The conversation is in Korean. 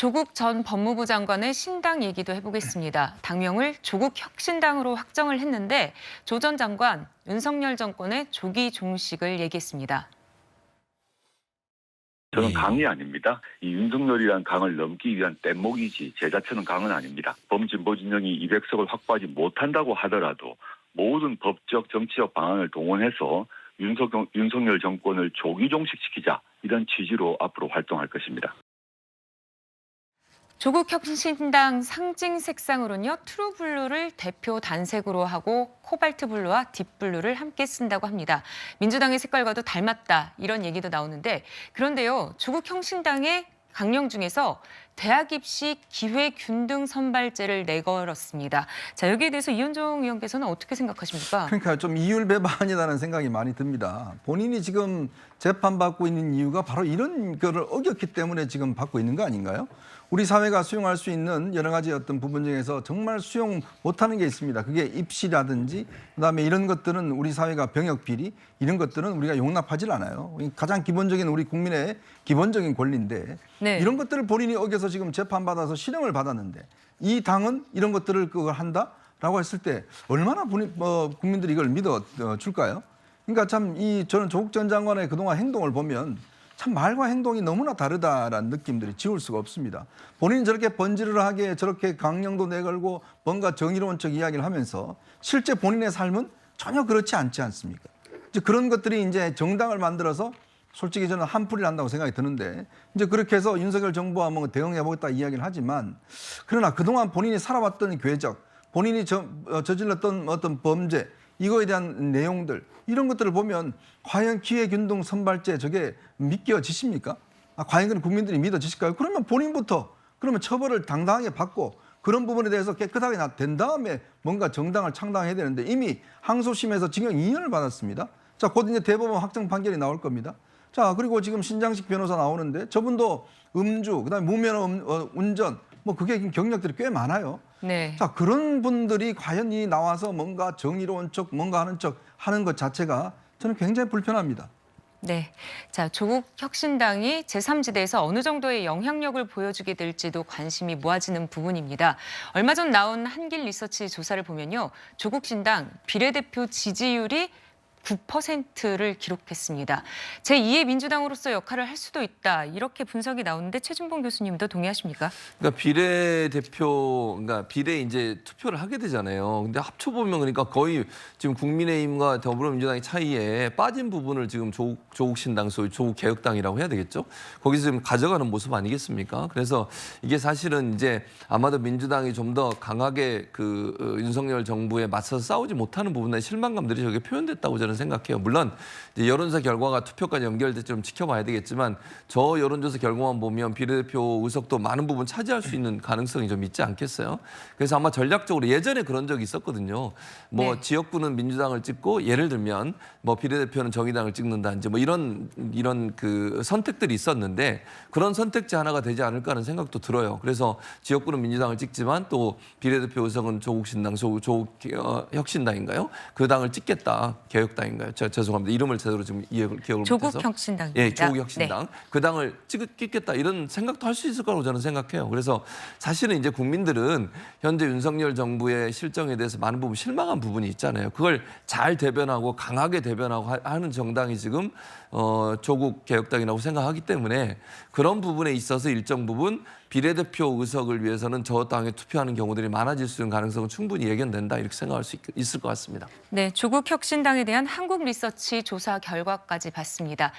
조국 전 법무부 장관의 신당 얘기도 해보겠습니다. 당명을 조국혁신당으로 확정을 했는데 조 전 장관, 윤석열 정권의 조기 종식을 얘기했습니다. 저는 강이 아닙니다. 이 윤석열이란 강을 넘기 위한 뗏목이지 제 자체는 강은 아닙니다. 범진보 진영이 200석을 확보하지 못한다고 하더라도 모든 법적, 정치적 방안을 동원해서 윤석열 정권을 조기 종식시키자, 이런 취지로 앞으로 활동할 것입니다. 조국혁신당 상징 색상으로는요, 트루블루를 대표 단색으로 하고 코발트블루와 딥블루를 함께 쓴다고 합니다. 민주당의 색깔과도 닮았다, 이런 얘기도 나오는데, 그런데요, 조국혁신당의 강령 중에서 대학 입시 기회균등 선발제를 내걸었습니다. 자, 여기에 대해서 이현종 의원께서는 어떻게 생각하십니까? 그러니까 좀 이율배반이라는 생각이 많이 듭니다. 본인이 지금 재판받고 있는 이유가 바로 이런 거를 어겼기 때문에 지금 받고 있는 거 아닌가요? 우리 사회가 수용할 수 있는 여러 가지 어떤 부분 중에서 정말 수용 못하는 게 있습니다. 그게 입시라든지 그다음에 이런 것들은 우리 사회가 병역 비리 이런 것들은 우리가 용납하지 않아요. 가장 기본적인 우리 국민의 기본적인 권리인데 네. 이런 것들을 본인이 어겨서 지금 재판받아서 실형을 받았는데 이 당은 이런 것들을 그걸 한다라고 했을 때 얼마나 국민들이 이걸 믿어 줄까요? 그러니까 참 저는 조국 전 장관의 그동안 행동을 보면 참 말과 행동이 너무나 다르다라는 느낌들이 지울 수가 없습니다. 본인이 저렇게 번지르르하게 저렇게 강령도 내걸고 뭔가 정의로운 척 이야기를 하면서 실제 본인의 삶은 전혀 그렇지 않지 않습니까? 이제 그런 것들이 이제 정당을 만들어서 솔직히 저는 한풀이 난다고 생각이 드는데 이제 그렇게 해서 윤석열 정부와 뭐 대응해보겠다 이야기를 하지만 그러나 그동안 본인이 살아왔던 궤적, 본인이 저질렀던 어떤 범죄 이거에 대한 내용들 이런 것들을 보면 과연 기회균등 선발제 저게 믿겨지십니까? 과연 그런 국민들이 믿어지실까요? 그러면 본인부터 그러면 처벌을 당당하게 받고 그런 부분에 대해서 깨끗하게 된 다음에 뭔가 정당을 창당해야 되는데 이미 항소심에서 징역 2년을 받았습니다. 자, 곧 이제 대법원 확정 판결이 나올 겁니다. 자, 그리고 지금 신장식 변호사 나오는데 저분도 음주, 그다음에 무면허 운전 뭐 그게 경력들이 꽤 많아요. 네. 자, 그런 분들이 과연 이 나와서 뭔가 정의로운 척, 뭔가 하는 척 하는 것 자체가 저는 굉장히 불편합니다. 네. 자, 조국혁신당이 제3지대에서 어느 정도의 영향력을 보여주게 될지도 관심이 모아지는 부분입니다. 얼마 전 나온 한길 리서치 조사를 보면요. 조국신당 비례대표 지지율이 9%를 기록했습니다. 제2의 민주당으로서 역할을 할 수도 있다. 이렇게 분석이 나오는데 최준봉 교수님도 동의하십니까? 그러니까 그러니까 비례 이제 투표를 하게 되잖아요. 근데 합쳐 보면 그러니까 거의 지금 국민의힘과 더불어민주당의 차이에 빠진 부분을 지금 조국신당 소위 조국개혁당이라고 해야 되겠죠. 거기서 지금 가져가는 모습 아니겠습니까? 그래서 이게 사실은 이제 아마도 민주당이 좀 더 강하게 윤석열 정부에 맞서서 싸우지 못하는 부분에 실망감들이 저게 표현됐다고 저는 생각해요. 물론 이제 여론조사 결과가 투표까지 연결될지 좀 지켜봐야 되겠지만 저 여론조사 결과만 보면 비례대표 의석도 많은 부분 차지할 수 있는 가능성이 좀 있지 않겠어요? 그래서 아마 전략적으로 예전에 그런 적이 있었거든요. 뭐 네. 지역구는 민주당을 찍고 예를 들면 뭐 비례대표는 정의당을 찍는다든지 뭐 이런 그 선택들이 있었는데 그런 선택지 하나가 되지 않을까 하는 생각도 들어요. 그래서 지역구는 민주당을 찍지만 또 비례대표 의석은 조국신당, 조국혁신당인가요? 그 당을 찍겠다. 개혁당인가요? 죄송합니다. 이름을 제대로 지금 기억을 못해서. 조국혁신당입니다. 예, 조국혁신당. 네. 그 당을 찍겠다 이런 생각도 할 수 있을 거라고 저는 생각해요. 그래서 사실은 이제 국민들은 현재 윤석열 정부의 실정에 대해서 많은 부분 실망한 부분이 있잖아요. 그걸 잘 대변하고 강하게 대변하고 하는 정당이 지금 조국개혁당이라고 생각하기 때문에 그런 부분에 있어서 일정 부분 비례대표 의석을 위해서는 저 당에 투표하는 경우들이 많아질 수 있는 가능성은 충분히 예견된다 이렇게 생각할 수 있을 것 같습니다. 네, 조국혁신당에 대한 한국 리서치 조사 결과까지 봤습니다.